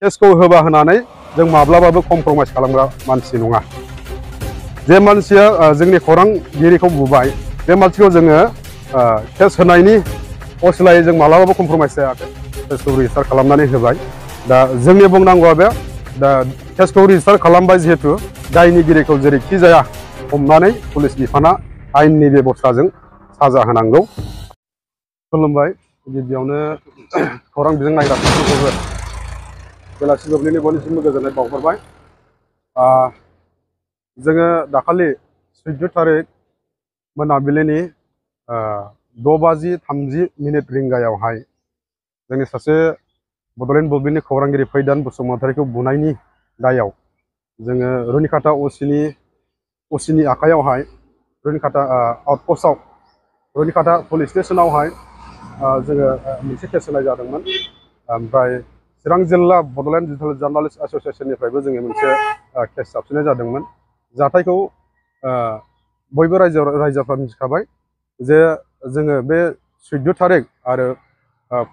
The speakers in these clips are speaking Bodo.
केसखौ होबा होनानै जों माब्लाबाबो कमप्रमाइज खालामग्रा मानसि नङा। जे मानसिया जोंनि खौरांगिरिखौ बुबाय बे मानसिखौ जोङो केस होनायनि असिलायै जों माब्लाबाबो कमप्रमाइज जायाखै। केसखौ रेजिस्टार खालामनानै होबाय। दा जोंनि बुंनांगौआ बे दा केसखौ रेजिस्टार खालामबाय जिहेतु दायनिगिरिखौ जेरैखि जाया हमनानै पुलिस बिफाना आयेननि बेब'स्थाजों साजा होनांगौ। खुलुमबाय। गिबियावनो खौरां बिजों नायग्राफोरखौबो बेलासि मोब्लिबनि बयनिसिमबो गोजोननाय बावहरबाय। जोङो दाखालि 14 थारिख मोनाबिलिनि 6:30 रिंगायावहाय जोंनि सासे बड'लेण्ड बुब्लिनि खौरांगिरि फैदान बसुमतारीखौ बुनायनि दायाव जोङो रुनिखाता असिनि आखायावहाय रुनिखाता आउटपस्टआव रुनिखाता पुलिस स्टेसनावहाय जोङो मोनसे केस होनाय जादोंमोन। ओमफ्राय चिरां जिल्ला बड'लेण्ड डिजिटेल जार्नालिस्ट एस'सिएशननिफ्रायबो जोङो मोनसे केस जाबसिननाय जादोंमोन। जाथायखौ बयबो रायजोफ्रा मिथिखाबाय जे जोङो बे 14 थारिख आरो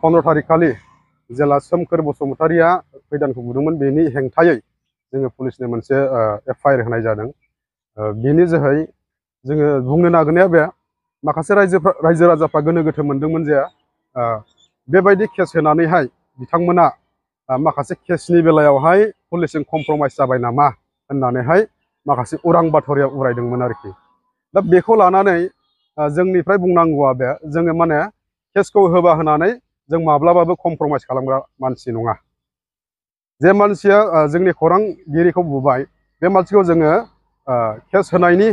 15 थारिख खालि जेला सोमखोर बसुमतारीया फैदानखौ बुदोंमोन बेनि हेंथायै जोङो पुलिसनो मोनसे FIR होनाय जादों। बेनि जोहै जोङो बुंनो नागिरनाया बे माखासे रायजो राजाफ्रा गोनो गोथो मोनदोंमोन जे बेबायदि केस होनानैहाय बिथांमोना माखासे केसनि बेलायावहाय पुलिसजों कमप्रमाइस जाबाय नामा होननानैहाय माखासे उरां बाथ'रिया उरायदोंमोन आरोखि। दा बेखौ लानानै जोंनिफ्राय बुंनांगौआ बे जोङो माने केसखौ होबा होनानै जों माब्लाबाबो कमप्रमाइस खालामग्रा मानसि नङा। जे मानसिया जोंनि खौरांगिरिखौ बुबाय बे मानसिखौ जोङो केस होनायनि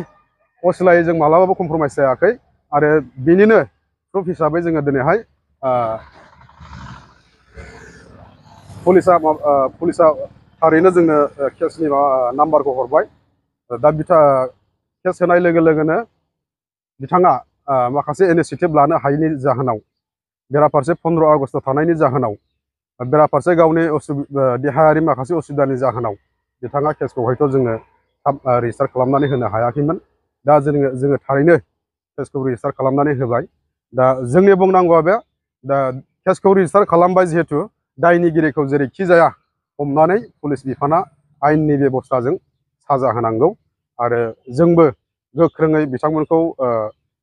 असिलायै जों माब्लाबाबो कमप्रमाइज जायाखै। आरो बिनिनो प्रुफ हिसाबै जोङो दिनैहाय पुलिसा थारैनो जोंनो केसनि नाम्बारखौ हरबाय। दा केस होनाय लोगो लोगोनो बिथाङा माखासे इनिसियेटिभ लानो हायैनि जाहोनाव बेराफारसे 15 आगस्ट थानायनि जाहोनाव बेराफारसे गावनि देहायारि माखासे उसुबिदानि जाहोनाव बिथाङा केसखौ हयथ' जोङो थाब रेजिस्टार खालामनानै होनो हायाखैमोन। दा जोङो थारैनो केसखौ रेजिस्टार खालामनानै होबाय। दा जोंनि बुंनांगौआ बे दा केसखौ रेजिस्टार खालामबाय जिहेतु दायनिगिरिखौ जेरैखि जाया हमनानै पुलिस बिफाना आयेननि बेब'स्थाजों साजा होनांगौ। आरो जोंबो गोख्रोङै बिथांमोनखौ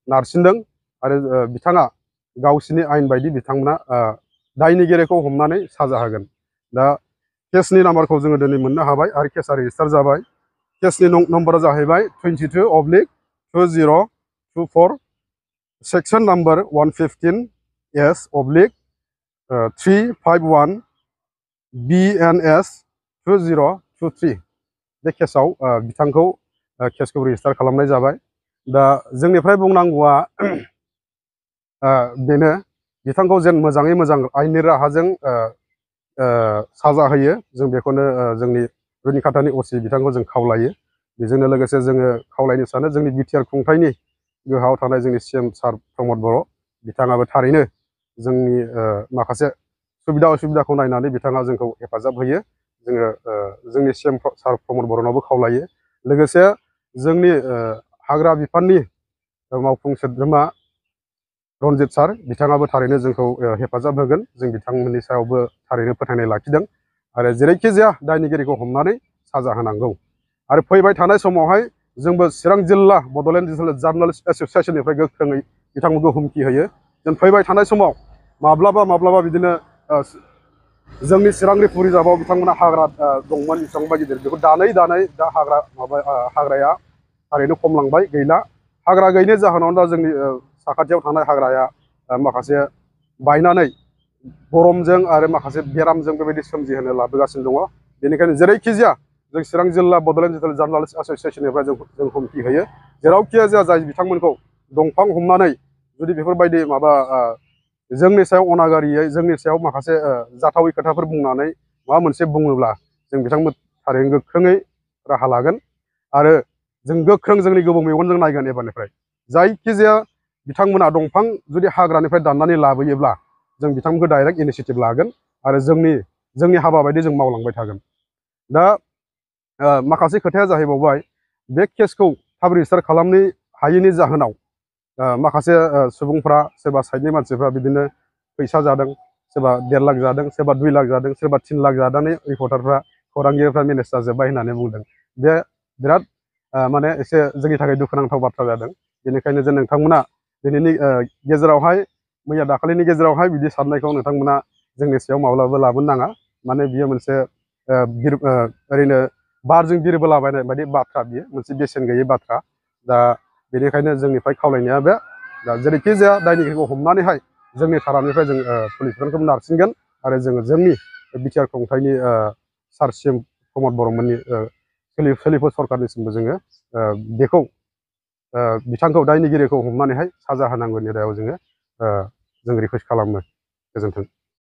नारसिनदों आरो बिथाङा गावसिनि आयेन बायदि बिथांमोना दायनिगिरिखौ हमनानै साजा होगोन। दा केसनि नाम्बारखौ जोङो दिनै मोननो हाबाय आरो केसआ रेजिस्टार जाबाय। केसनि नम्बरा जाहैबाय 22/2024 सेक्सन नाम्बार 115S/351 BNS 2023 बे केसआव बिथांखौ केसखौ रेजिस्टार खालामनाय जाबाय। दा जोंनिफ्राय बुंनांगौआ बेनो बिथांखौ जेन मोजाङै मोजां आयेननि राहाजों साजा होयो जों बेखौनो जोंनि रुनिखातानि असि बिथांखौ जों खावलायो। बेजोंनो लोगोसे जोङो खावलायनो सानो जोंनि बिटिआर खुंथायनि गोहोआव थानाय जोंनि CM सार प्रमद बर' बिथाङाबो थारैनो जोंनि माखासे सुबिदा असुबिदाखौ नायनानै बिथाङा जोंखौ हेफाजाब होयो। जोङो जोंनि CM सार प्रमद बर'नावबो खावलायो। लोगोसे जोंनि हाग्रा बिफाननि मावफुं सोद्रोमा रनजित सार बिथाङाबो थारैनो जोंखौ हेफाजाब होगोन। जों बिथांमोननि सायावबो थारैनो फोथायनाय लाखिदों आरो जेरैखि जाया दायनिगिरिखौ हमनानै साजा होनांगौ। आरो फैबाय थानाय समावहाय जोंबो चिरां जिल्ला बड'लेण्ड डिजिटेल जार्नालिस्ट एस'सिएशननिफ्राय गोख्रोङै बिथांमोनखौ हुमखि होयो। जों फैबाय थानाय समाव माब्लाबा बिदिनो जोंनि चिरांनि रिजार्भआव बिथांमोना हाग्रा दंमोन बेसेबांबा गिदिर बेखौ दानै दा हाग्राया थारैनो खमलांबाय गैला। हाग्रा गैयैनि जाहोनावनो दा जोंनि साखाथियाव थानाय हाग्राया माखासे बायनानै गरमजों आरो माखासे बेरामजों बेबायदि सोमजिहोनो लाबोगासिनो दङ। बेनिखायनो जेरैखि जाया जों चिरां जिल्ला बड'लेण्ड डिजिटेल जार्नालिस्ट एस'सिएशननिफ्राय जों हुमखि होयो जेरावखि जाया जाय बिथांमोनखौ दंफां हमनानै जुदि बेफोरबायदि जोंनि सायाव अनागारियै जोंनि सायाव माखासे जाथावै खोथाफोर बुंनानै माबा मोनसे बुङोब्ला जों बिथांमोन थारैनो गोख्रोङै राहा लागोन आरो जों गोख्रों जोंनि गोबौ मेगनजों नायगोन। एबारनिफ्राय जायखिजाया बिथांमोना दंफां जुदि हाग्रानिफ्राय दाननानै लाबोयोब्ला जों बिथांमोनखौ डाइरेक्ट इनिसियेटिभ लागोन आरो जोंनि हाबा बायदि जों मावलांबाय थागोन। दा माखासे खोथाया जाहैबावबाय बे केसखौ थाब रेजिस्टार खालामनो हायैनि जाहोनाव माखासे सुबुंफ्रा सोरबा साइडनि मानसिफ्रा बिदिनो फैसा जादों सोरबा 1.5 लाख जादों, सोरबा 2 लाख जादों, सोरबा 3 लाख जानानै रिपर्टारफ्रा खौरांगिरिफ्रा मेनेज जाजोब्बाय होननानै बुंदों। बे बिराद माने एसे जोंनि थाखाय दुखुनांथाव बाथ्रा जादों। बेनिखायनो जे नोंथांमोना दिनैनि गेजेरावहाय मैया दाखालिनि गेजेरावहाय बिदि साननायखौ नोंथांमोना जोंनि सायाव माब्लाबाबो लाबोनो नाङा। माने बियो मोनसे ओरैनो बारजों बिरबोलाबायनाय बायदि बाथ्रा, बियो मोनसे बेसेन गैयै बाथ्रा। दा बेनिखायनो जोंनिफ्राय खावलायनाया बे, दा जेरैखि जाया दायनिगिरिखौ हमनानैहाय जोंनि थारानिफ्राय जों पुलिस बिफानखौ नारसिनगोन आरो जोङो जोंनि बिटिआर खुंथायनि सार CM प्रमद बर'मोननि सोलिफु सरखारनिसिमबो जोङो बेखौ बिथांखौ दायनिगिरिखौ हमनानैहाय साजा होनांगौनि रायाव जोङो जों रिकुवेस्ट खालामो। गोजोन्थों।